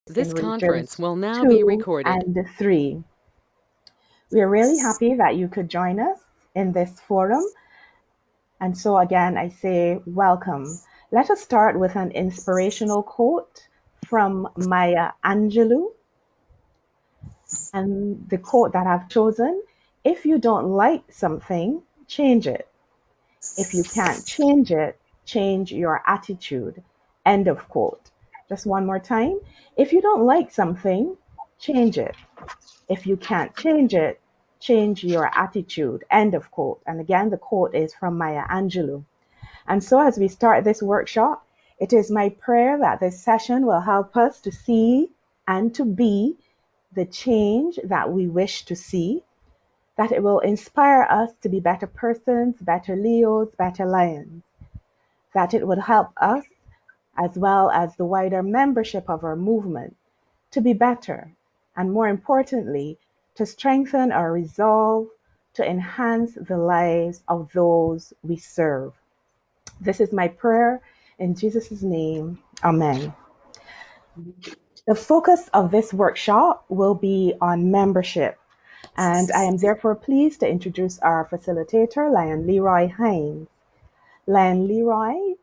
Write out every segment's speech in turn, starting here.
This in conference Regions will now be 2 recorded. and 3. We are really happy that you could join us in this forum. And so again, I say welcome. Let us start with an inspirational quote from Maya Angelou. And the quote that I've chosen, if you don't like something, change it. If you can't change it, change your attitude. End of quote. Just one more time. If you don't like something, change it. If you can't change it, change your attitude. End of quote. And again, the quote is from Maya Angelou. And so as we start this workshop, it is my prayer that this session will help us to see and to be the change that we wish to see, that it will inspire us to be better persons, better Leos, better lions, that it would help us, as well as the wider membership of our movement, to be better, and more importantly, to strengthen our resolve to enhance the lives of those we serve. This is my prayer in Jesus' name. Amen. The focus of this workshop will be on membership, and I am therefore pleased to introduce our facilitator, Lion Leroy Hines. Lion Leroy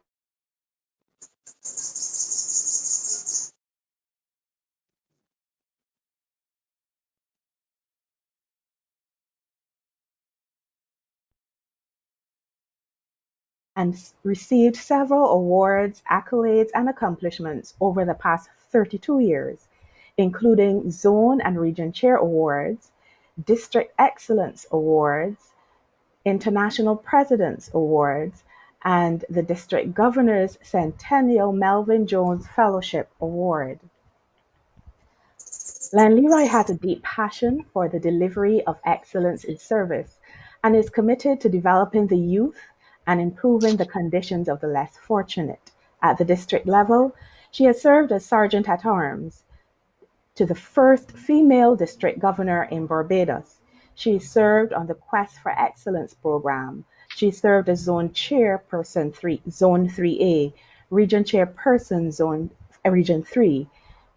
and received several awards, accolades, and accomplishments over the past 32 years, including Zone and Region Chair Awards, District Excellence Awards, International President's Awards, and the District Governor's Centennial Melvin Jones Fellowship Award. Len Leroy has a deep passion for the delivery of excellence in service and is committed to developing the youth and improving the conditions of the less fortunate. At the district level, she has served as Sergeant at Arms to the first female district governor in Barbados. She served on the Quest for Excellence program. She served as Zone Chairperson Zone 3A, Region Chairperson Region 3,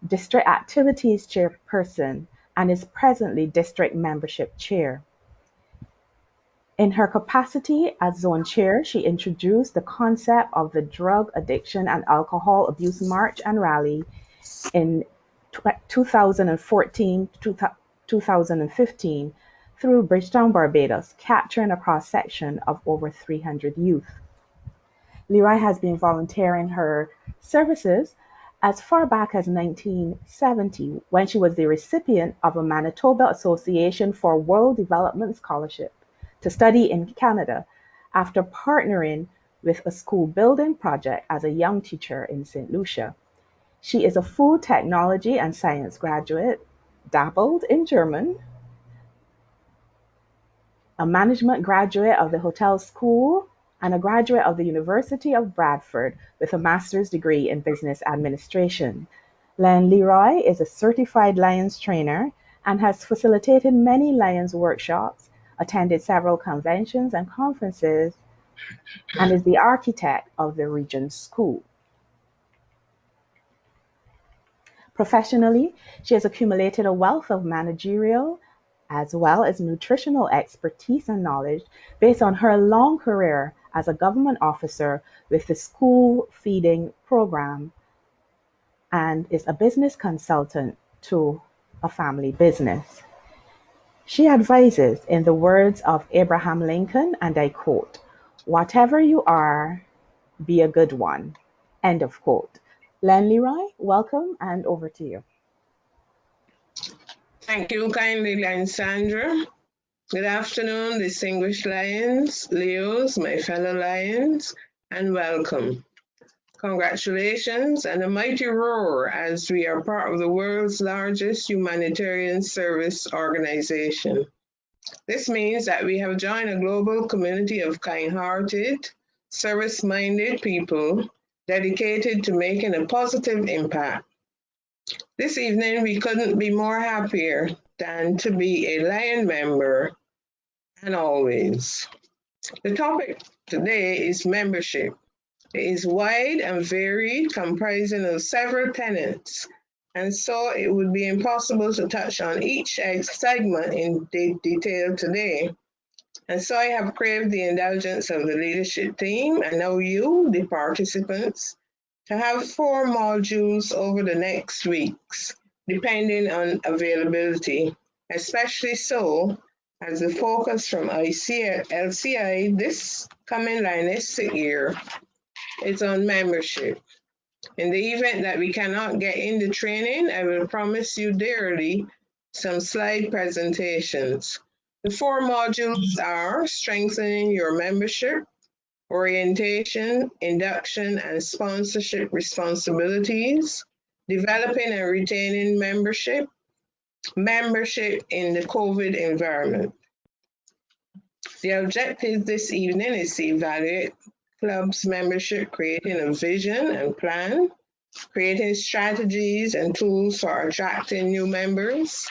District Activities Chairperson, and is presently District Membership Chair. In her capacity as Zone Chair, she introduced the concept of the Drug Addiction and Alcohol Abuse March and Rally in 2014 to 2015 through Bridgetown, Barbados, capturing a cross-section of over 300 youth. Leroy has been volunteering her services as far back as 1970 when she was the recipient of a Manitoba Association for World Development Scholarship to study in Canada after partnering with a school building project as a young teacher in St. Lucia. She is a food technology and science graduate, dabbled in German, a management graduate of the Hotel School, and a graduate of the University of Bradford with a master's degree in business administration. Len Leroy is a certified Lions trainer and has facilitated many Lions workshops, attended several conventions and conferences, and is the architect of the Regent School. Professionally, she has accumulated a wealth of managerial as well as nutritional expertise and knowledge based on her long career as a government officer with the school feeding program and is a business consultant to a family business. She advises, in the words of Abraham Lincoln, and I quote, "Whatever you are, be a good one." End of quote. Len Leroy, welcome and over to you. Thank you kindly, Sandra. Good afternoon, distinguished Lions, Leos, my fellow Lions, and welcome. Congratulations and a mighty roar as we are part of the world's largest humanitarian service organization. This means that we have joined a global community of kind-hearted, service-minded people dedicated to making a positive impact. This evening, we couldn't be more happier than to be a Lion member, and always. The topic today is membership. It is wide and varied, comprising of several tenets and so it would be impossible to touch on each segment in detail today. And so I have craved the indulgence of the leadership team and now you, the participants, to have 4 modules over the next weeks, depending on availability, especially so as the focus from LCI this coming Lionistic year is on membership. In the event that we cannot get in the training, I will promise you dearly some slide presentations. The 4 modules are strengthening your membership, orientation, induction, and sponsorship responsibilities, developing and retaining membership, membership in the COVID environment. The objective this evening is to evaluate club's membership, creating a vision and plan, creating strategies and tools for attracting new members,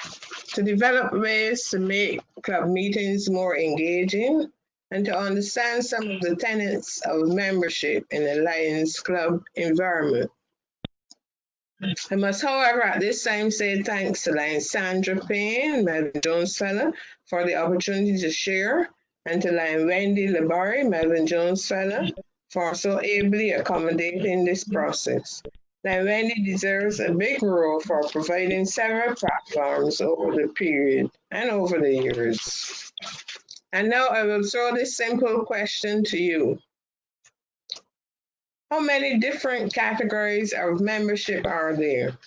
to develop ways to make club meetings more engaging, and to understand some of the tenets of membership in the Lions Club environment. I must, however, at this time say thanks to Lions Sandra Payne and Melvin Jones Feller for the opportunity to share, and to Lion Wendy Labari, Melvin Jones Feller, for so ably accommodating this process. Lion Wendy deserves a big role for providing several platforms over the period and over the years. And now I will throw this simple question to you. How many different categories of membership are there?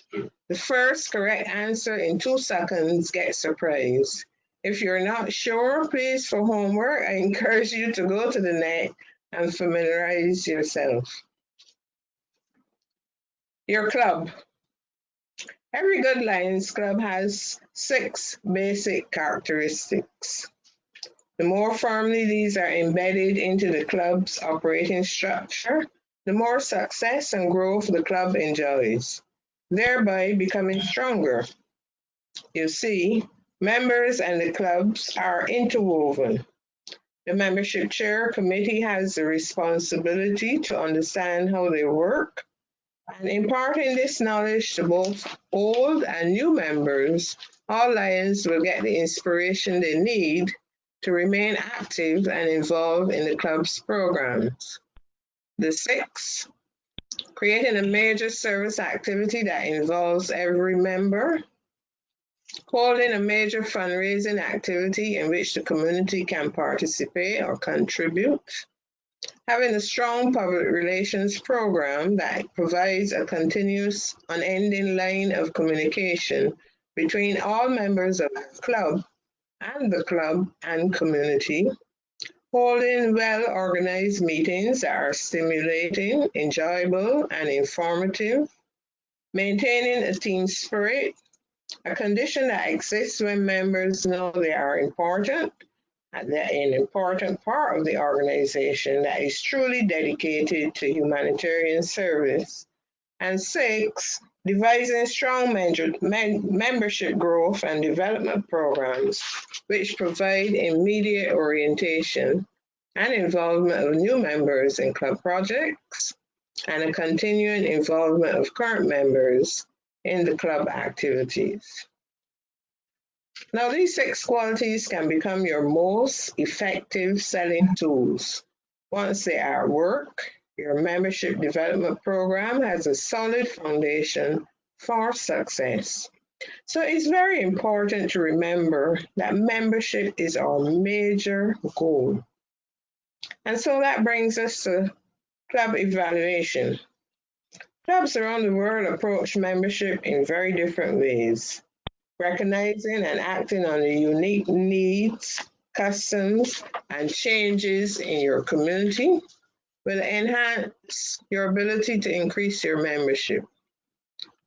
The first correct answer in 2 seconds gets a prize. If you're not sure, please, for homework, I encourage you to go to the net and familiarize yourself. Your club. Every good Lions club has 6 basic characteristics. The more firmly these are embedded into the club's operating structure, the more success and growth the club enjoys, thereby becoming stronger. You see, members and the clubs are interwoven. The membership chair committee has the responsibility to understand how they work, and imparting this knowledge to both old and new members, all Lions will get the inspiration they need to remain active and involved in the club's programs. The 6, creating a major service activity that involves every member, holding a major fundraising activity in which the community can participate or contribute, having a strong public relations program that provides a continuous, unending line of communication between all members of the club and community, holding well-organized meetings that are stimulating, enjoyable, and informative, maintaining a team spirit, a condition that exists when members know they are important, and they're an important part of the organization that is truly dedicated to humanitarian service. And 6, devising strong membership growth and development programs which provide immediate orientation and involvement of new members in club projects and a continuing involvement of current members in the club activities. Now, these 6 qualities can become your most effective selling tools. Once they are at work, your membership development program has a solid foundation for success. So it's very important to remember that membership is our major goal. And so that brings us to club evaluation. Clubs around the world approach membership in very different ways, recognizing and acting on the unique needs, customs, and changes in your community will enhance your ability to increase your membership.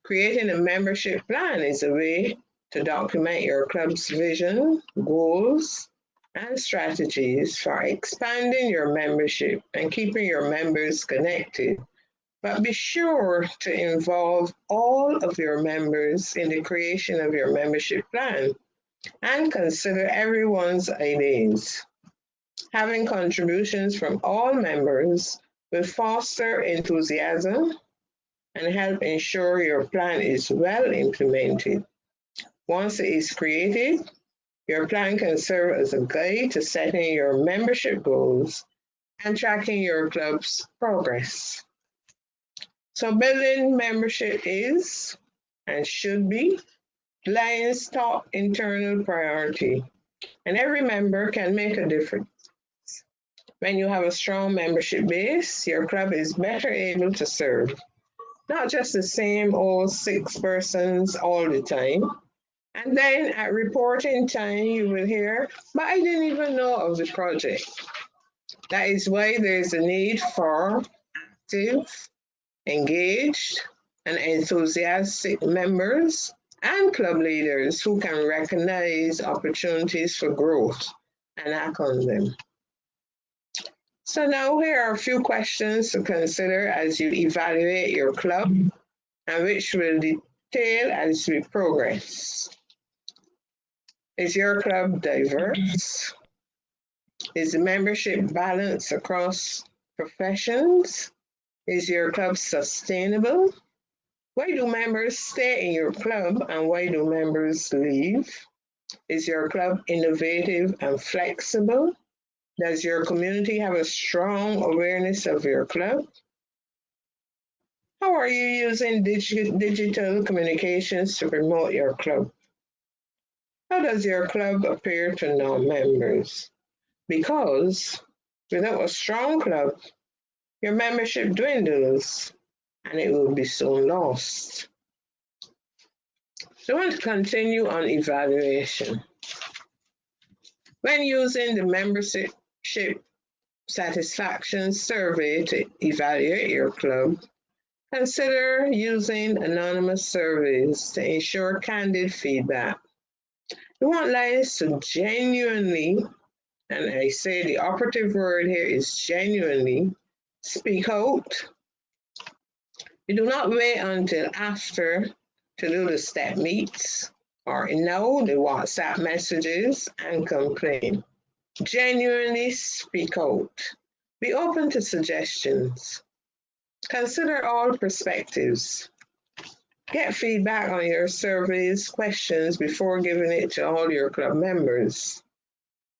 Creating a membership plan is a way to document your club's vision, goals, and strategies for expanding your membership and keeping your members connected. But be sure to involve all of your members in the creation of your membership plan and consider everyone's ideas. Having contributions from all members will foster enthusiasm and help ensure your plan is well implemented. Once it is created, your plan can serve as a guide to setting your membership goals and tracking your club's progress. So building membership is and should be Lions' top internal priority, and every member can make a difference. When you have a strong membership base, your club is better able to serve not just the same old 6 persons all the time. And then at reporting time, you will hear, but I didn't even know of the project. That is why there is a need for active, engaged, and enthusiastic members and club leaders who can recognize opportunities for growth and act on them. So now here are a few questions to consider as you evaluate your club and which will detail as we progress. Is your club diverse? Is the membership balanced across professions? Is your club sustainable? Why do members stay in your club and why do members leave? Is your club innovative and flexible? Does your community have a strong awareness of your club? How are you using digital communications to promote your club? How does your club appear to non-members? Because without a strong club, your membership dwindles and it will be soon lost. So I want to continue on evaluation. When using the membership satisfaction survey to evaluate your club, consider using anonymous surveys to ensure candid feedback. You want Lions to genuinely, and I say the operative word here is genuinely, speak out. You do not wait until after to do the step meets or know the WhatsApp messages and complain. Genuinely speak out. Be open to suggestions. Consider all perspectives. Get feedback on your surveys, questions before giving it to all your club members.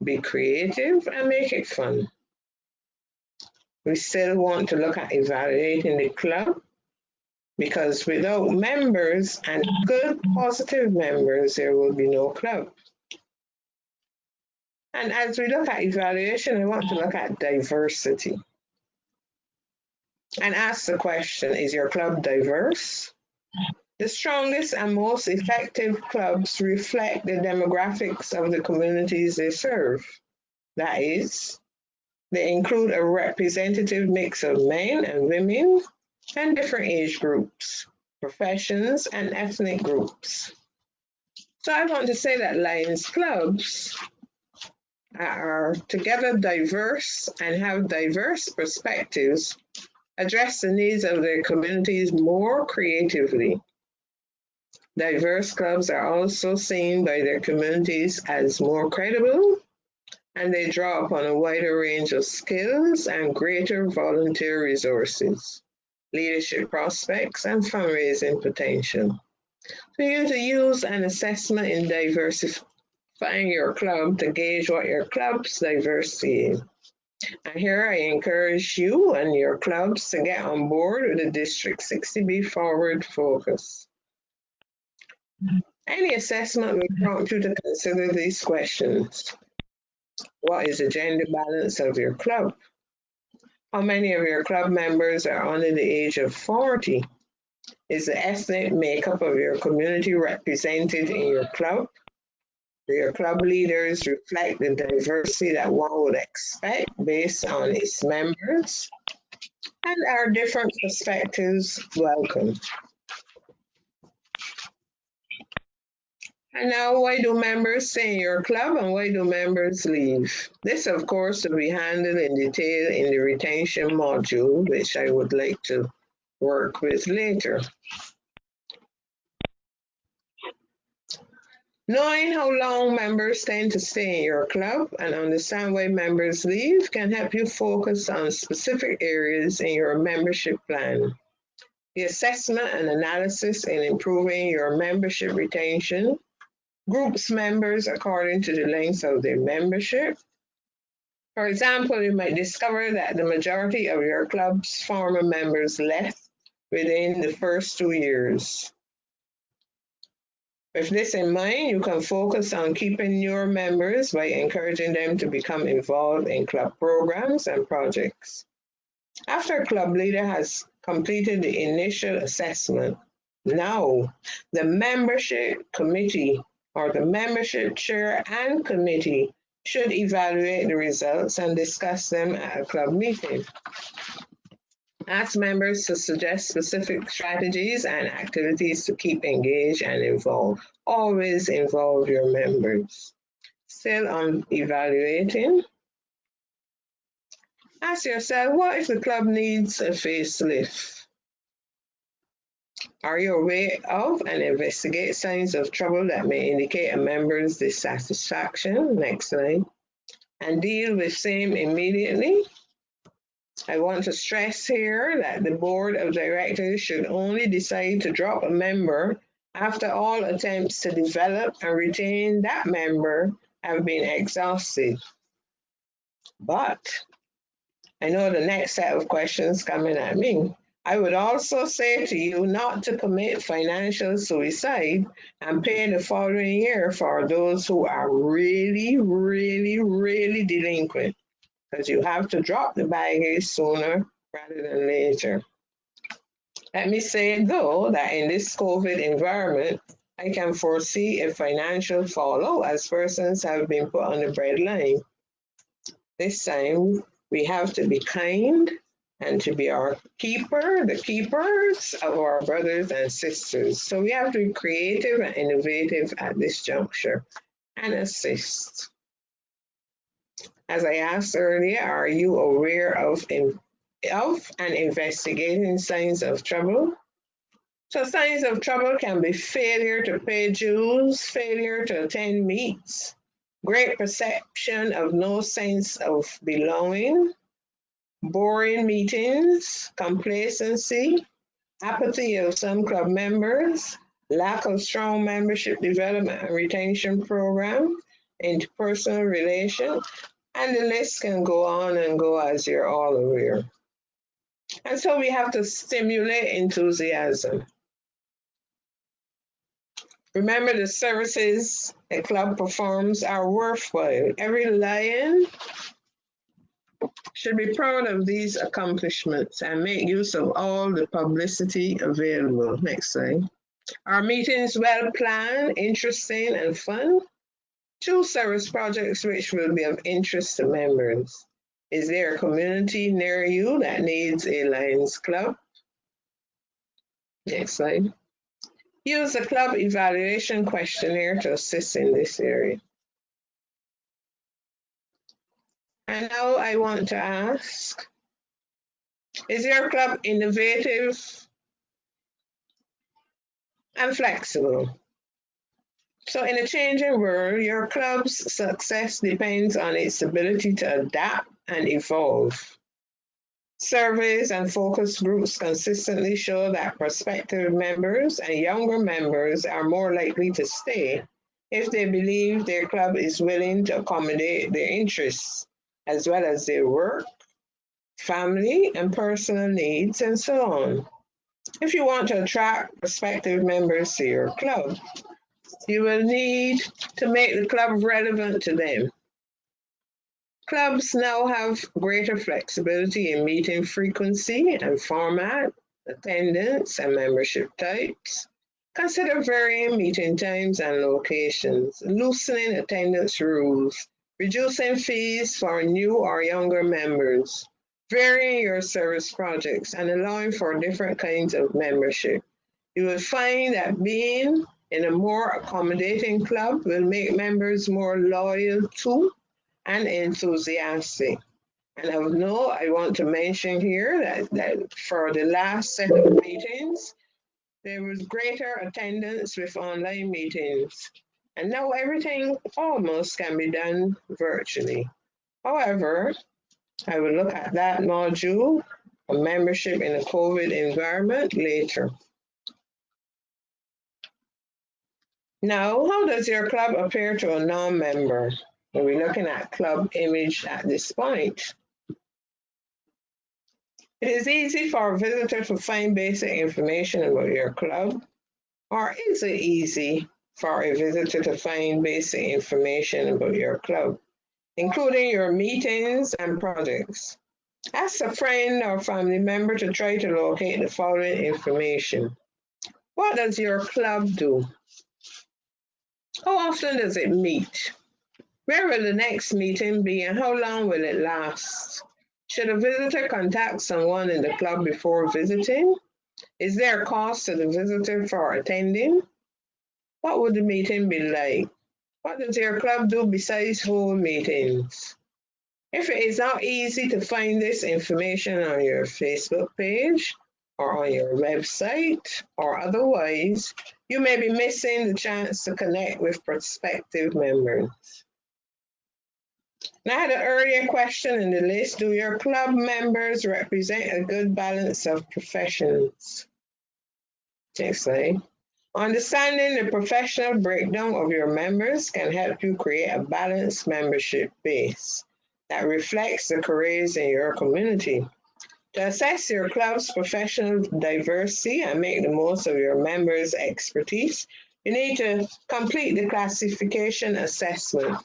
Be creative and make it fun. We still want to look at evaluating the club because without members and good positive members, there will be no club. And as we look at evaluation, we want to look at diversity and ask the question, is your club diverse? The strongest and most effective clubs reflect the demographics of the communities they serve. That is, they include a representative mix of men and women and different age groups, professions, and ethnic groups. So I want to say that Lions clubs are together diverse and have diverse perspectives, address the needs of their communities more creatively. Diverse clubs are also seen by their communities as more credible, and they draw upon a wider range of skills and greater volunteer resources, leadership prospects, and fundraising potential. For you to use an assessment in diversifying your club to gauge what your club's diversity is. And here I encourage you and your clubs to get on board with the District 60B Forward Focus. Any assessment will prompt you to consider these questions. What is the gender balance of your club? How many of your club members are under the age of 40? Is the ethnic makeup of your community represented in your club? Do your club leaders reflect the diversity that one would expect based on its members? And are different perspectives welcome? And now, why do members stay in your club and why do members leave? This, of course, will be handled in detail in the retention module, which I would like to work with later. Knowing how long members tend to stay in your club and understand why members leave can help you focus on specific areas in your membership plan. the assessment and analysis in improving your membership retention, groups members according to the length of their membership. For example, you might discover that the majority of your club's former members left within the first 2 years. With this in mind, you can focus on keeping your members by encouraging them to become involved in club programs and projects. After a club leader has completed the initial assessment, now the membership committee or the membership chair and committee should evaluate the results and discuss them at a club meeting. Ask members to suggest specific strategies and activities to keep engaged and involved. Always involve your members. Still on evaluating, ask yourself, what if the club needs a facelift? Are you aware of and investigate signs of trouble that may indicate a member's dissatisfaction? Next slide. And deal with same immediately. I want to stress here that the board of directors should only decide to drop a member after all attempts to develop and retain that member have been exhausted. But I know the next set of questions coming at me. I would also say to you not to commit financial suicide and pay the following year for those who are really delinquent, because you have to drop the baggage sooner rather than later. Let me say, though, that in this COVID environment, I can foresee a financial fallout as persons have been put on the breadline. This time, we have to be kind and to be our keeper, the keepers of our brothers and sisters. So we have to be creative and innovative at this juncture and assist. As I asked earlier, are you aware of and investigating signs of trouble? So signs of trouble can be failure to pay dues, failure to attend meets, great perception of no sense of belonging, boring meetings, complacency, apathy of some club members, lack of strong membership development and retention programs, interpersonal relations, and the list can go on and go, as you're all aware. And so we have to stimulate enthusiasm. Remember, the services a club performs are worthwhile. Every lion should be proud of these accomplishments and make use of all the publicity available. Next slide. Are meetings well planned, interesting, and fun? Choose service projects which will be of interest to members. Is there a community near you that needs a Lions Club? Next slide. Use the club evaluation questionnaire to assist in this area. And now I want to ask, is your club innovative and flexible? So in a changing world, your club's success depends on its ability to adapt and evolve. Surveys and focus groups consistently show that prospective members and younger members are more likely to stay if they believe their club is willing to accommodate their interests, as well as their work, family, and personal needs, and so on. If you want to attract prospective members to your club, you will need to make the club relevant to them. Clubs now have greater flexibility in meeting frequency and format, attendance, and membership types. Consider varying meeting times and locations, loosening attendance rules, reducing fees for new or younger members, varying your service projects, and allowing for different kinds of membership. You will find that being in a more accommodating club will make members more loyal to and enthusiastic. And of note, I want to mention here that for the last set of meetings, there was greater attendance with online meetings. And now everything almost can be done virtually. However, I will look at that module a membership in a COVID environment later. Now, how does your club appear to a non-member? We're looking at club image at this point. It is easy for a visitor to find basic information about your club, or is it easy for a visitor to find basic information about your club, including your meetings and projects? Ask a friend or family member to try to locate the following information. What does your club do? How often does it meet? Where will the next meeting be and how long will it last? Should a visitor contact someone in the club before visiting? Is there a cost to the visitor for attending? What would the meeting be like? What does your club do besides hold meetings? If it is not easy to find this information on your Facebook page or on your website or otherwise, you may be missing the chance to connect with prospective members. Now, I had an earlier question in the list. Do your club members represent a good balance of professions? Next slide. Understanding the professional breakdown of your members can help you create a balanced membership base that reflects the careers in your community. To assess your club's professional diversity and make the most of your members' expertise, you need to complete the classification assessment,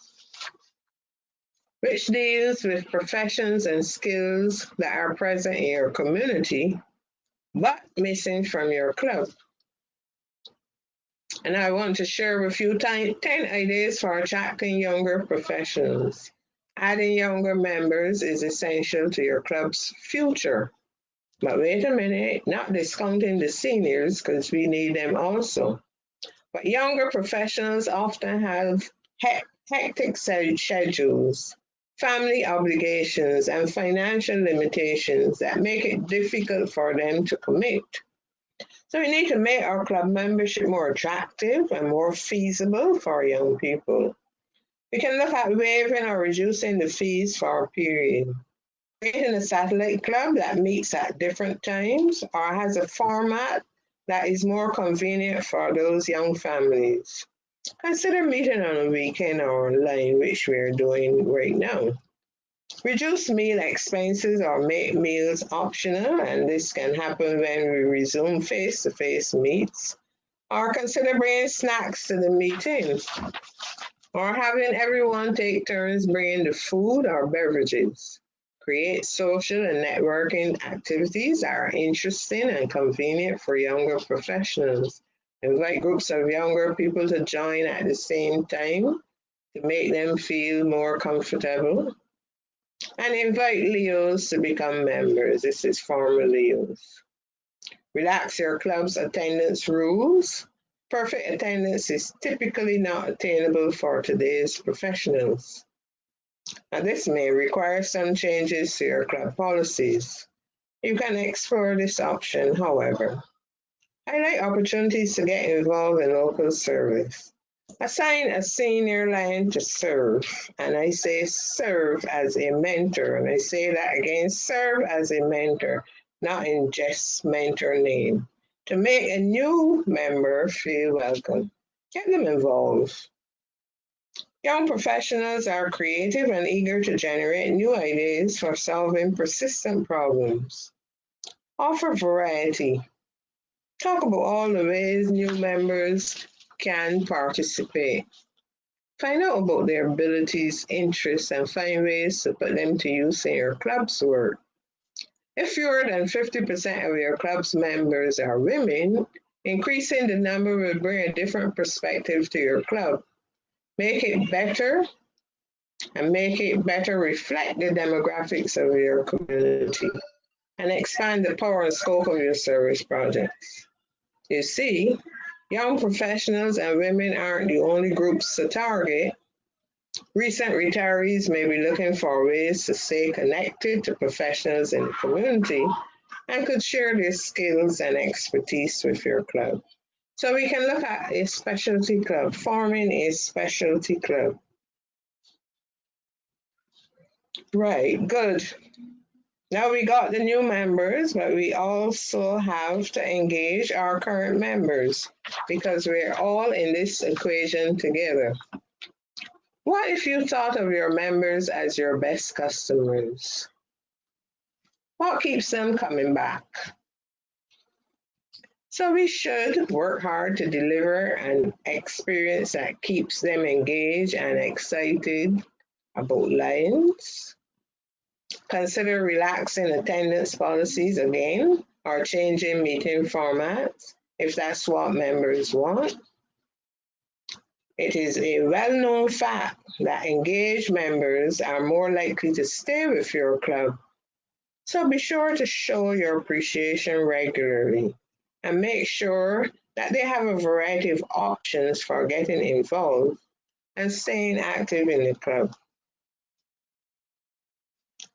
which deals with professions and skills that are present in your community but missing from your club. And I want to share with you 10 ideas for attracting younger professionals. Adding younger members is essential to your club's future. But wait a minute, not discounting the seniors because we need them also. But younger professionals often have hectic schedules, family obligations, and financial limitations that make it difficult for them to commit. So we need to make our club membership more attractive and more feasible for young people. We can look at waiving or reducing the fees for a period, creating a satellite club that meets at different times or has a format that is more convenient for those young families. Consider meeting on a weekend or online, which we're doing right now. Reduce meal expenses or make meals optional, and this can happen when we resume face-to-face meets. Or consider bringing snacks to the meeting, or having everyone take turns bringing the food or beverages. Create social and networking activities that are interesting and convenient for younger professionals. Invite groups of younger people to join at the same time to make them feel more comfortable. And invite Leos to become members. This is former Leos. Relax your club's attendance rules. Perfect attendance is typically not attainable for today's professionals. Now, this may require some changes to your club policies. You can explore this option, however. Highlight opportunities to get involved in local service. Assign a senior lion to serve, and I say serve as a mentor, and I say that again, serve as a mentor, not in just mentor name, to make a new member feel welcome. Get them involved. Young professionals are creative and eager to generate new ideas for solving persistent problems. Offer variety. Talk about all the ways new members can participate. Find out about their abilities, interests, and find ways to put them to use in your club's work. If fewer than 50% of your club's members are women, increasing the number will bring a different perspective to your club. Make it better and make it better reflect the demographics of your community and expand the power and scope of your service projects. You see, young professionals and women aren't the only groups to target. Recent retirees may be looking for ways to stay connected to professionals in the community and could share their skills and expertise with your club. So we can look at a specialty club, forming a specialty club. Right, good. Now we got the new members, but we also have to engage our current members because we're all in this equation together. What if you thought of your members as your best customers? What keeps them coming back? So we should work hard to deliver an experience that keeps them engaged and excited about Lions. Consider relaxing attendance policies again or changing meeting formats if that's what members want. It is a well-known fact that engaged members are more likely to stay with your club. So be sure to show your appreciation regularly and make sure that they have a variety of options for getting involved and staying active in the club.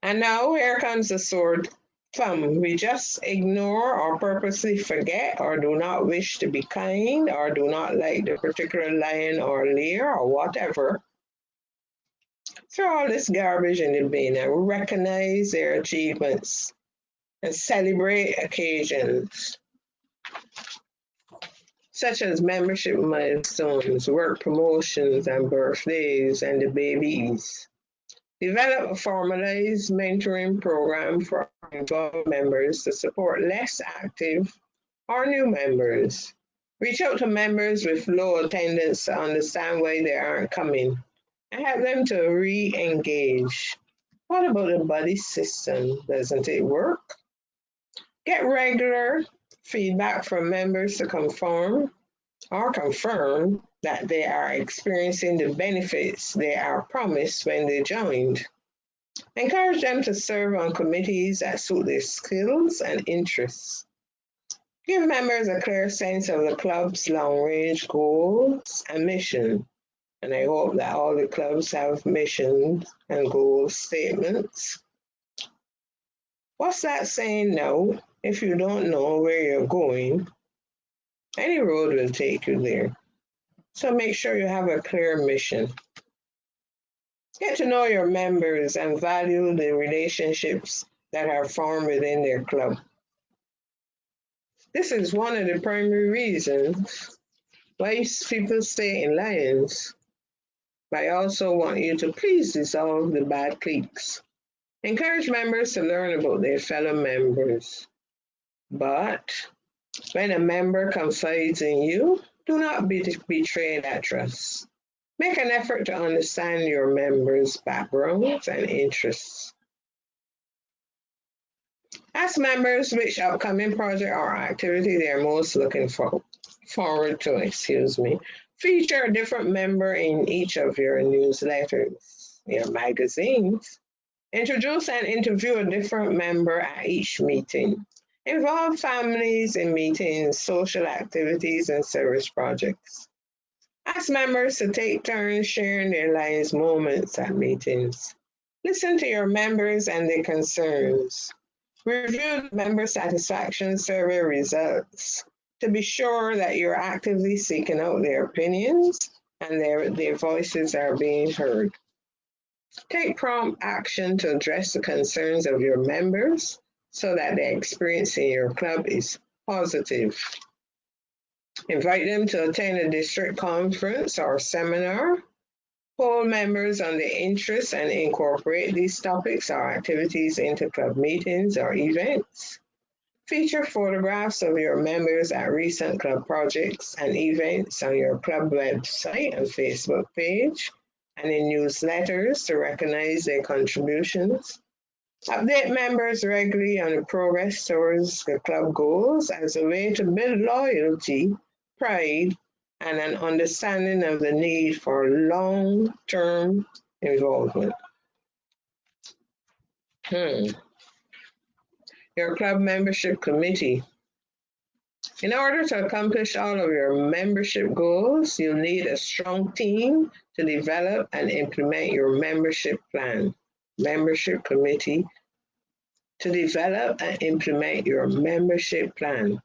And now here comes the sword thumb. We just ignore or purposely forget or do not wish to be kind or do not like the particular lion or layer or whatever. Throw all this garbage in the bin and recognize their achievements and celebrate occasions such as membership milestones, work promotions, and birthdays, and the babies. Develop a formalized mentoring program for involved members to support less active or new members. Reach out to members with low attendance to understand why they aren't coming and help them to re-engage. What about the buddy system? Doesn't it work? Get regular feedback from members to confirm that they are experiencing the benefits they are promised when they joined. Encourage them to serve on committees that suit their skills and interests. Give members a clear sense of the club's long-range goals and mission. And I hope that all the clubs have missions and goal statements. What's that saying now? If you don't know where you're going, any road will take you there. So make sure you have a clear mission. Get to know your members and value the relationships that are formed within their club. This is one of the primary reasons why people stay in Lions. But I also want you to please dissolve the bad cliques. Encourage members to learn about their fellow members. But when a member confides in you, do not betray that trust. Make an effort to understand your members' backgrounds and interests. Ask members which upcoming project or activity they are most looking forward to. Feature a different member in each of your newsletters, your magazines. Introduce and interview a different member at each meeting. Involve families in meetings, social activities, and service projects. Ask members to take turns sharing their lives moments at meetings. Listen to your members and their concerns. Review the member satisfaction survey results to be sure that you're actively seeking out their opinions and their voices are being heard. Take prompt action to address the concerns of your members so that the experience in your club is positive. Invite them to attend a district conference or seminar. Poll members on their interests and incorporate these topics or activities into club meetings or events. Feature photographs of your members at recent club projects and events on your club website and Facebook page and in newsletters to recognize their contributions. Update members regularly on the progress towards the club goals as a way to build loyalty, pride, and an understanding of the need for long-term involvement. Your club membership committee. In order to accomplish all of your membership goals, you'll need a strong team to develop and implement your membership plan. Membership committee to develop and implement your membership plan.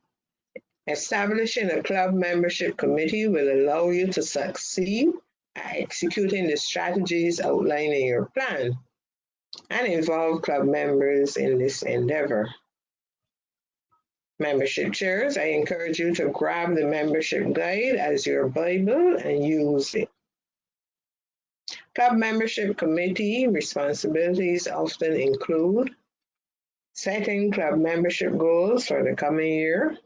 Establishing a club membership committee will allow you to succeed at executing the strategies outlined in your plan. and involve club members in this endeavor. Membership chairs, I encourage you to grab the membership guide as your Bible and use it. Club membership committee responsibilities often include setting club membership goals for the coming year,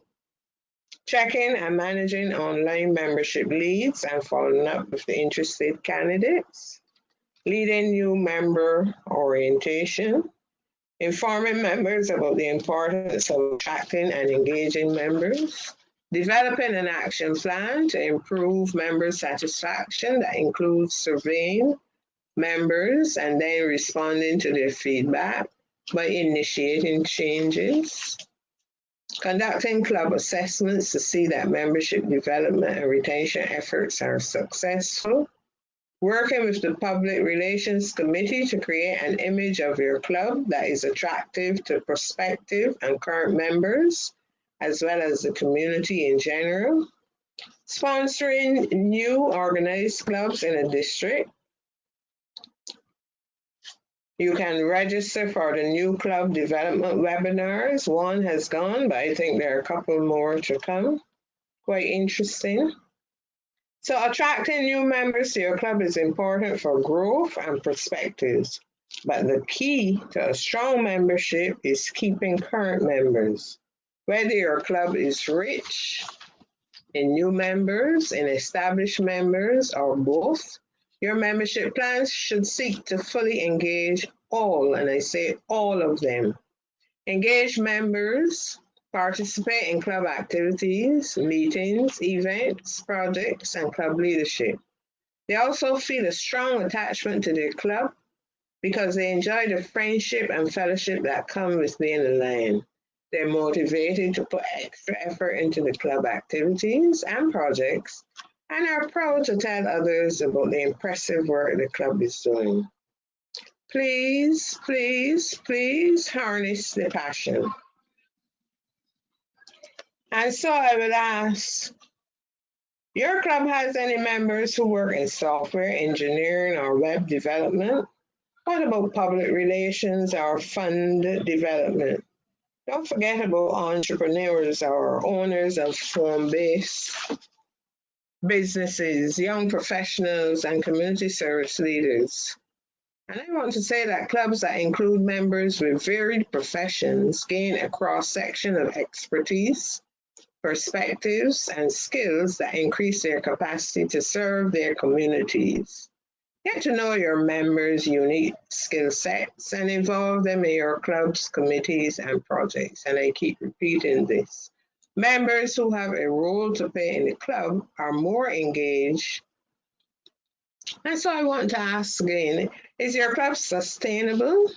checking and managing online membership leads and following up with the interested candidates, leading new member orientation, informing members about the importance of attracting and engaging members, developing an action plan to improve member satisfaction that includes surveying members and then responding to their feedback by initiating changes, conducting club assessments to see that membership development and retention efforts are successful, working with the Public Relations Committee to create an image of your club that is attractive to prospective and current members, as well as the community in general, sponsoring new organized clubs in a district. You can register for the new club development webinars. One has gone, but I think there are a couple more to come. Quite interesting. So attracting new members to your club is important for growth and perspectives. But the key to a strong membership is keeping current members. Whether your club is rich in new members, in established members, or both, your membership plans should seek to fully engage all, and I say all of them. Engaged members participate in club activities, meetings, events, projects, and club leadership. They also feel a strong attachment to their club because they enjoy the friendship and fellowship that come with being a Lion. They're motivated to put extra effort into the club activities and projects and are proud to tell others about the impressive work the club is doing. Please, please, please harness the passion. And so I will ask, your club has any members who work in software engineering or web development? What about public relations or fund development? Don't forget about entrepreneurs or owners of home-based businesses, young professionals, and community service leaders. And I want to say that clubs that include members with varied professions gain a cross-section of expertise, perspectives, and skills that increase their capacity to serve their communities. Get to know your members' unique skill sets and involve them in your club's committees and projects. And I keep repeating this. Members who have a role to play in the club are more engaged. And so I want to ask again, is your club sustainable?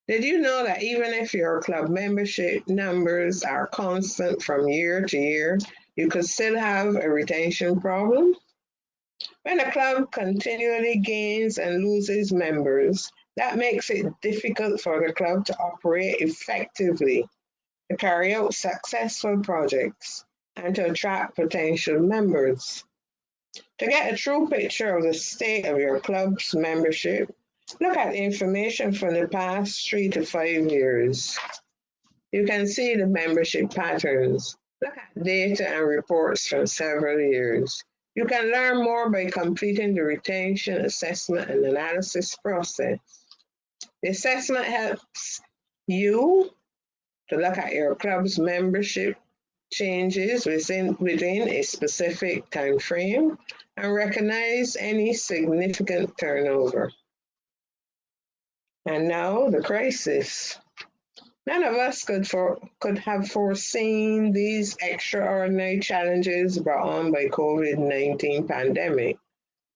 Did you know that even if your club membership numbers are constant from year to year, you could still have a retention problem? When a club continually gains and loses members, that makes it difficult for the club to operate effectively, to carry out successful projects, and to attract potential members. To get a true picture of the state of your club's membership, look at information from the past 3 to 5 years. You can see the membership patterns. Look at data and reports from several years. You can learn more by completing the retention assessment and analysis process. The assessment helps you to look at your club's membership changes within a specific time frame and recognize any significant turnover. And now the crisis. None of us could have foreseen these extraordinary challenges brought on by COVID-19 pandemic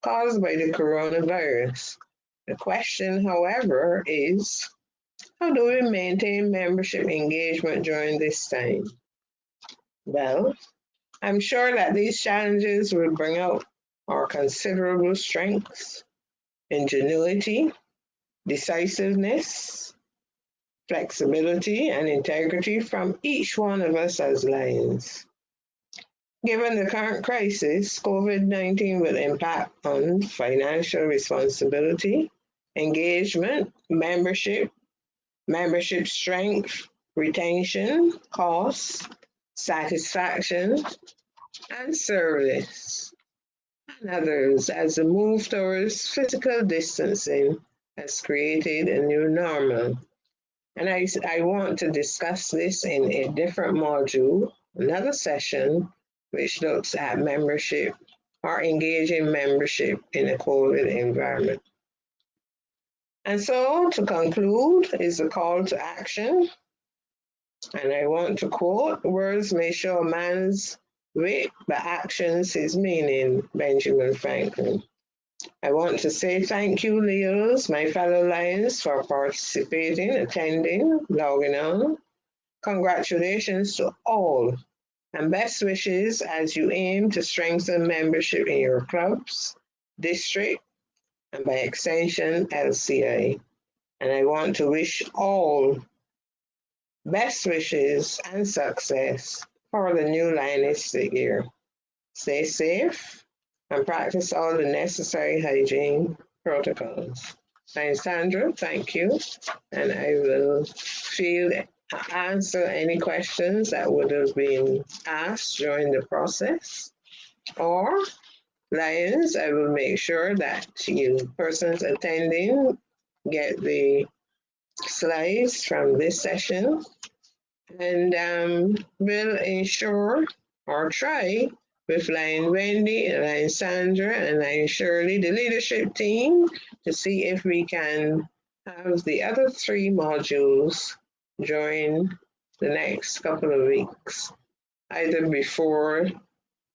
caused by the coronavirus. The question, however, is how do we maintain membership engagement during this time? Well, I'm sure that these challenges will bring out our considerable strengths, ingenuity, decisiveness, flexibility, and integrity from each one of us as Lions. Given the current crisis, COVID-19 will impact on financial responsibility, engagement, membership, membership strength, retention, costs, satisfaction, and service, and others as the move towards physical distancing has created a new normal. And I want to discuss this in a different module, another session, which looks at membership or engaging membership in a COVID environment. And so to conclude is a call to action. And I want to quote, words may show a man's wit, but actions his meaning, Benjamin Franklin. I want to say thank you, Leos, my fellow Lions, for participating, attending, logging on. Congratulations to all, and best wishes as you aim to strengthen membership in your clubs, district, and by extension, LCI. And I want to wish all best wishes and success for the new Lionistic year. Stay safe and practice all the necessary hygiene protocols. I'm Sandra, thank you, and I will answer any questions that would have been asked during the process. Or, Lions, I will make sure that you persons attending get the slides from this session, and we'll ensure or try with Lion Wendy, Lion Sandra, and Lion Shirley, the leadership team, to see if we can have the other 3 modules during the next couple of weeks, either before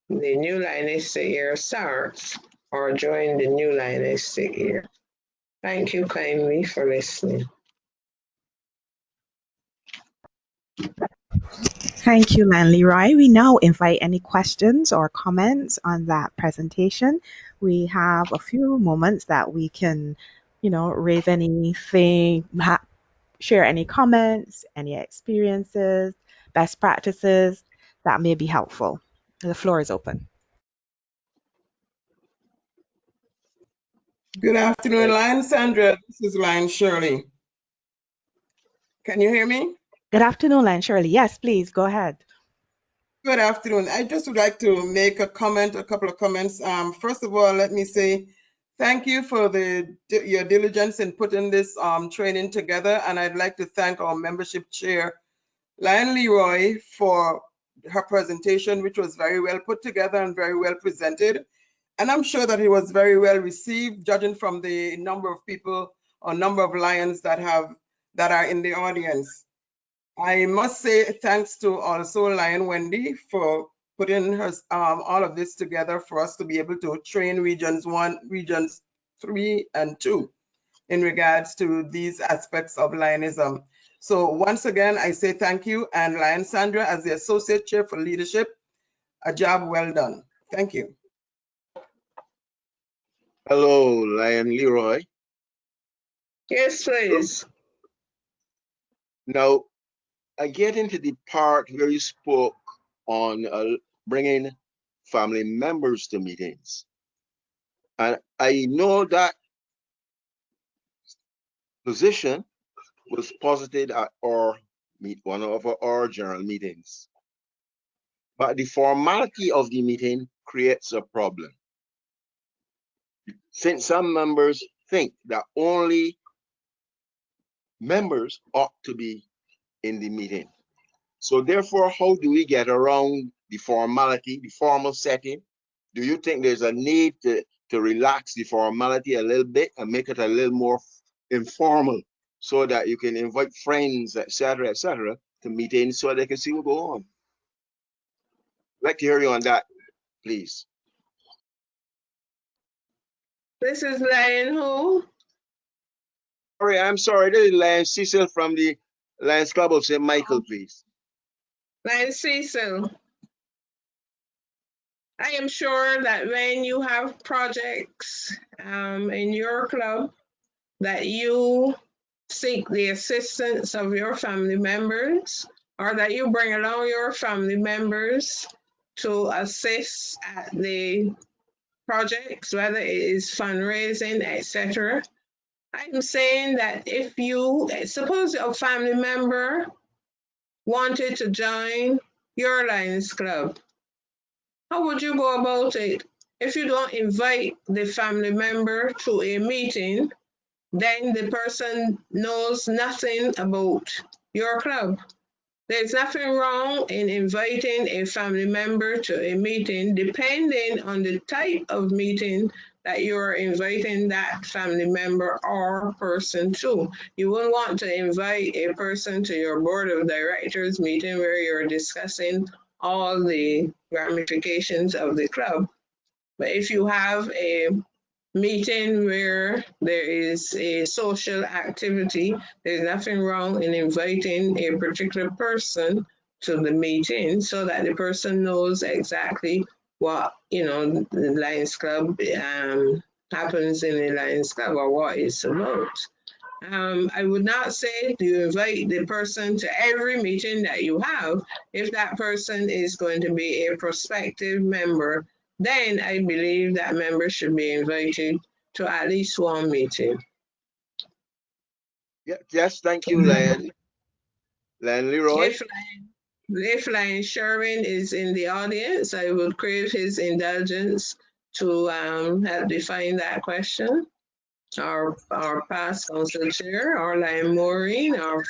the new Lionistic year starts or during the new Lionistic year. Thank you kindly for listening. Thank you, Lan Leroy. We now invite any questions or comments on that presentation. We have a few moments that we can, raise anything, share any comments, any experiences, best practices that may be helpful. The floor is open. Good afternoon, Lion Sandra. This is Lion Shirley. Can you hear me? Good afternoon, Lan Shirley. Yes, please go ahead. Good afternoon. I just would like to make a couple of comments. First of all, let me say thank you for your diligence in putting this training together. And I'd like to thank our membership chair, Lion Leroy, for her presentation, which was very well put together and very well presented. And I'm sure that it was very well received, judging from the number of people or number of Lions that are in the audience. I must say thanks to also Lion Wendy for putting her all of this together for us to be able to train regions 1, regions 3, and 2 in regards to these aspects of Lionism. So once again, I say thank you, and Lion Sandra, as the Associate Chair for Leadership, a job well done. Thank you. Hello, Lion Leroy. Yes, please. Now, I get into the part where you spoke on bringing family members to meetings. And I know that position was posited at one of our general meetings. But the formality of the meeting creates a problem. Since some members think that only members ought to be in the meeting. So therefore, how do we get around the formality, the formal setting? Do you think there's a need to relax the formality a little bit and make it a little more informal so that you can invite friends, etc., to meet in so they can see what go on? I'd like to hear you on that, please. This is Lion who? I'm sorry, this is Lion Cecil from the Lions Club of St. Michael, please. Lion Cecil. I am sure that when you have projects in your club, that you seek the assistance of your family members, or that you bring along your family members to assist at the projects, whether it is fundraising, etc. I'm saying that if you, suppose a family member wanted to join your Lions Club, how would you go about it? If you don't invite the family member to a meeting, then the person knows nothing about your club. There's nothing wrong in inviting a family member to a meeting, depending on the type of meeting that you're inviting that family member or person to. You wouldn't want to invite a person to your board of directors meeting where you're discussing all the ramifications of the club. But if you have a meeting where there is a social activity, there's nothing wrong in inviting a particular person to the meeting so that the person knows exactly what, the Lions Club happens in the Lions Club or what it's about. I would not say to invite the person to every meeting that you have. If that person is going to be a prospective member, then I believe that member should be invited to at least one meeting. Yeah, yes, thank you, Len. Len Leroy. If Lion Sherwin is in the audience, I would crave his indulgence to help define that question. Our past council chair, our Lion Maureen, our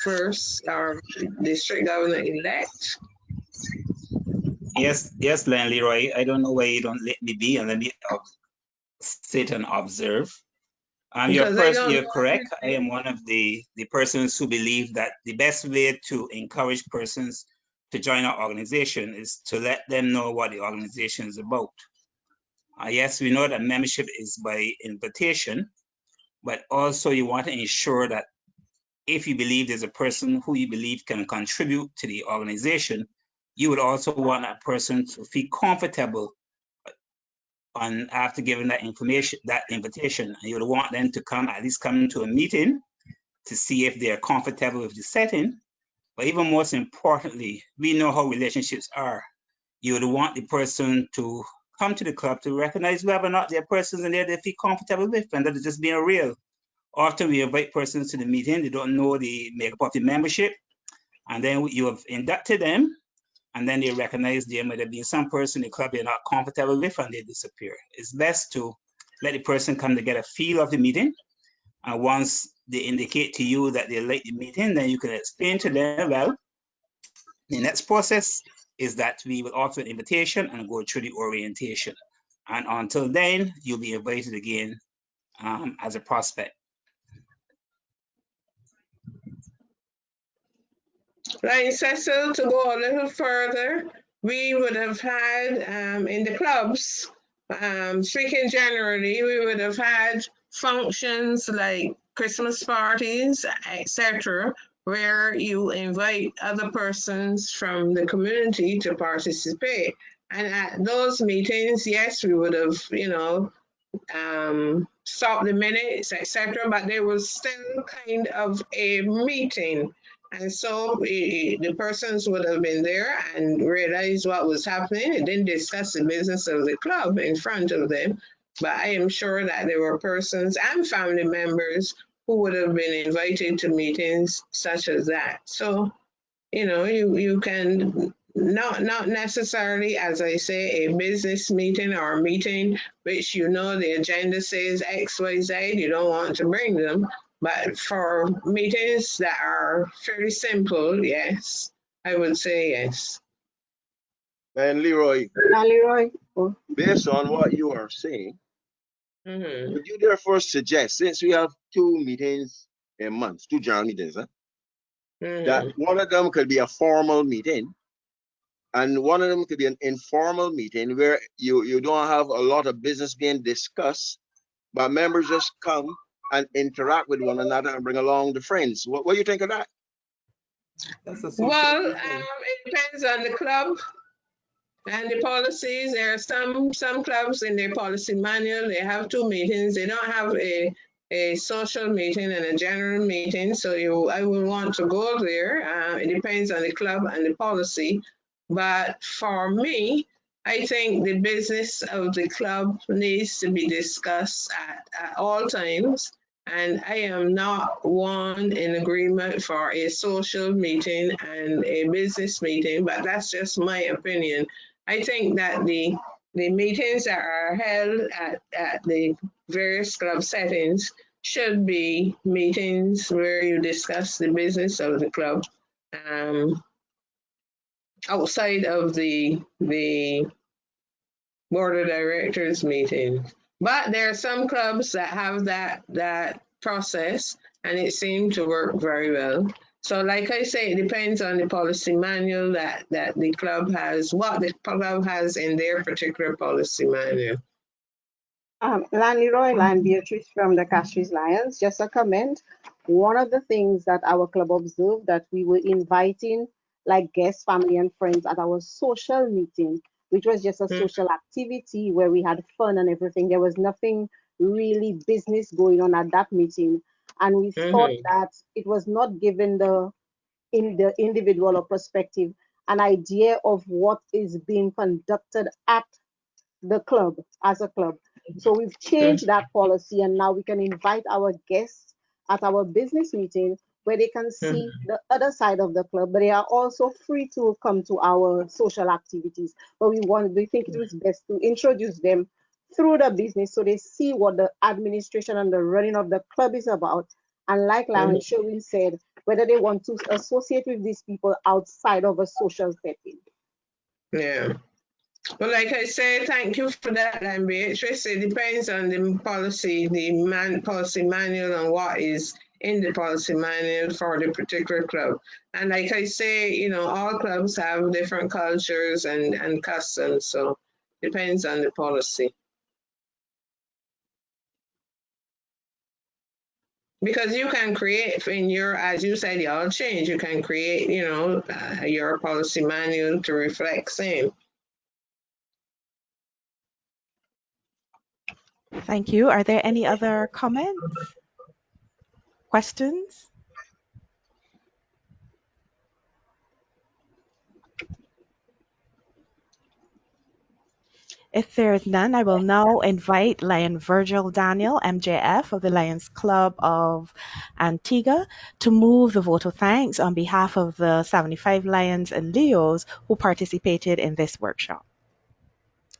district governor-elect. Yes, Len Leroy. I don't know why you don't let me be and let me sit and observe. You're correct. I am one of the persons who believe that the best way to encourage persons to join our organization is to let them know what the organization is about. Yes, we know that membership is by invitation, but also you want to ensure that if you believe there's a person who you believe can contribute to the organization, you would also want that person to feel comfortable after giving that invitation. You would want them to at least come to a meeting to see if they're comfortable with the setting. But even most importantly, we know how relationships are. You would want the person to come to the club to recognize whether or not there are persons in there they feel comfortable with, and that is just being real. Often we invite persons to the meeting, they don't know the makeup of the membership, and then you have inducted them, and then they recognize there might have been some person in the club they're not comfortable with, and they disappear. It's best to let the person come to get a feel of the meeting, and once they indicate to you that they like the meeting, then you can explain to them, well, the next process is that we will offer an invitation and go through the orientation. And until then, you'll be invited again as a prospect. Right, Cecil, to go a little further, we would have had in the clubs, speaking generally, we would have had functions like Christmas parties, etc., where you invite other persons from the community to participate. And at those meetings, yes, we would have, stopped the minutes, etc., but there was still kind of a meeting. And so the persons would have been there and realized what was happening. It didn't discuss the business of the club in front of them, but I am sure that there were persons and family members who would have been invited to meetings such as that. So, you can not necessarily, as I say, a business meeting or a meeting which the agenda says X, Y, Z, you don't want to bring them. But for meetings that are fairly simple, yes, I would say yes. And Leroy, based on what you are saying, would you therefore suggest, since we have 2 meetings a month, 2 general meetings, that one of them could be a formal meeting and one of them could be an informal meeting where you don't have a lot of business being discussed, but members just come and interact with one another and bring along the friends? What do you think of that? Well, it depends on the club and the policies. There are some clubs in their policy manual, they have 2 meetings. They don't have a social meeting and a general meeting. So I would want to go there. It depends on the club and the policy. But for me, I think the business of the club needs to be discussed at all times. And I am not one in agreement for a social meeting and a business meeting, but that's just my opinion. I think that the meetings that are held at the various club settings should be meetings where you discuss the business of the club, outside of the board of directors meeting. But there are some clubs that have that process, and it seemed to work very well. So like I say, it depends on the policy manual that the club has, what the club has in their particular policy manual. Leroy, Beatrice from the Castries Lions. Just a comment. One of the things that our club observed, that we were inviting like guests, family and friends at our social meeting, which was just a social activity where we had fun and everything. There was nothing really business going on at that meeting. And we thought that it was not given in the individual or perspective an idea of what is being conducted at the club as a club. So we've changed that policy, and now we can invite our guests at our business meeting where they can see the other side of the club, but they are also free to come to our social activities. But we think it was best to introduce them through the business so they see what the administration and the running of the club is about. And like Lion Sherwin said, whether they want to associate with these people outside of a social setting. Yeah. Well, like I say, thank you for that, Beatrice. It depends on the policy, policy manual, and what is in the policy manual for the particular club. And like I say, you know, all clubs have different cultures and customs, so it depends on the policy. Because you can create in your, as you said, y'all change, you can create, you know, your policy manual to reflect same. Thank you. Are there any other comments? Questions? If there is none, I will now invite Lion Virgil Daniel, MJF of the Lions Club of Antigua, to move the vote of thanks on behalf of the 75 Lions and Leos who participated in this workshop.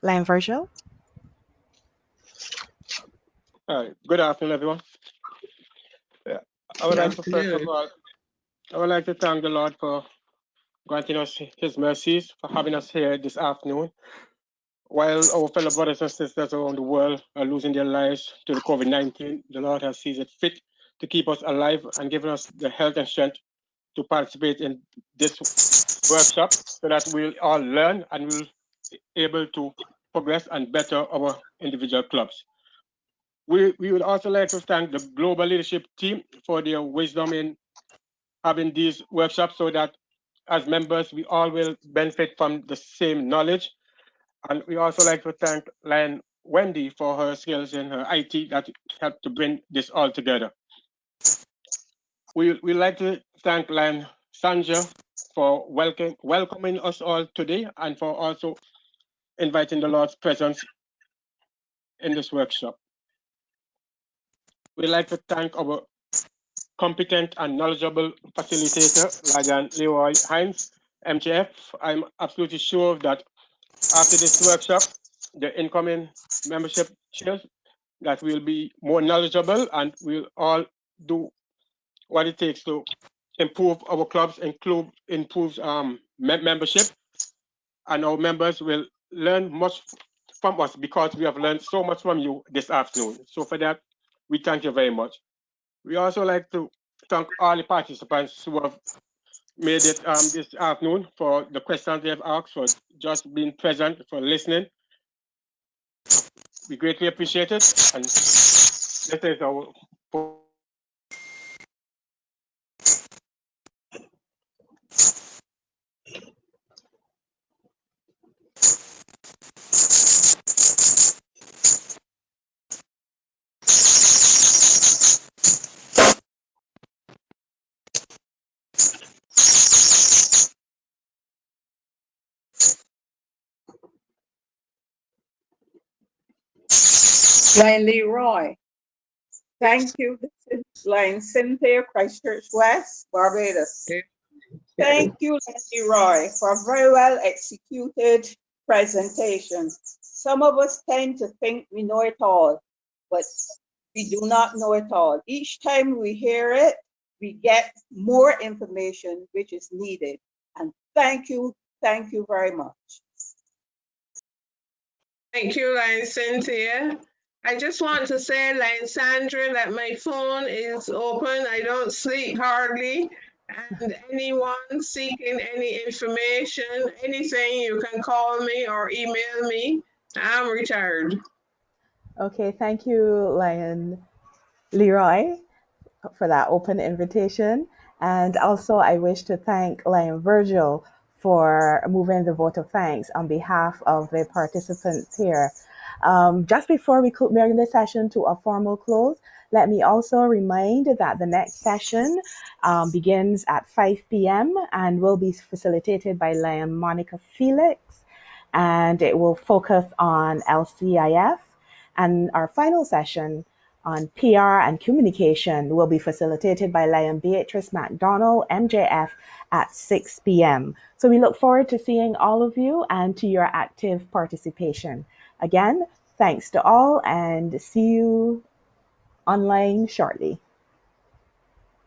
Lion Virgil. Good afternoon, everyone. I would like to, first of all, I would like to thank the Lord for granting us his mercies, for having us here this afternoon. While our fellow brothers and sisters around the world are losing their lives to the COVID-19, the Lord has seen it fit to keep us alive and given us the health and strength to participate in this workshop so that we'll all learn and we'll be able to progress and better our individual clubs. We would also like to thank the global leadership team for their wisdom in having these workshops so that as members, we all will benefit from the same knowledge. And we also like to thank Lion Wendy for her skills in her IT that helped to bring this all together. We like to thank Lion Sandra for welcoming us all today and for also inviting the Lord's presence in this workshop. We'd like to thank our competent and knowledgeable facilitator, Lion Leroy Hines, MJF. I'm absolutely sure that after this workshop, the incoming membership chairs that will be more knowledgeable and we'll all do what it takes to improve our clubs, improve membership, and our members will learn much from us because we have learned so much from you this afternoon. So for that, we thank you very much. We also like to thank all the participants who have made it this afternoon for the questions they have asked, for just being present, for listening. We greatly appreciate it. And this is our Lion Leroy. Thank you. This is Lion Cynthia, Christchurch West, Barbados. Thank you, Leslie Roy, for a very well executed presentation. Some of us tend to think we know it all, but we do not know it all. Each time we hear it, we get more information which is needed. And thank you very much. Thank you, Lion Cynthia. I just want to say, Lion Sandra, that my phone is open. I don't sleep hardly. And anyone seeking any information, anything, you can call me or email me. I'm retired. Okay, thank you, Lion Leroy, for that open invitation. And also, I wish to thank Lion Virgil for moving the vote of thanks on behalf of the participants here. Just before we bring the session to a formal close, let me also remind that the next session begins at 5 p.m. and will be facilitated by Lion Monica Felix, and it will focus on LCIF. And our final session on PR and communication will be facilitated by Lion Beatrice McDonald, MJF, at 6 p.m. So we look forward to seeing all of you and to your active participation. Again, thanks to all and see you online shortly.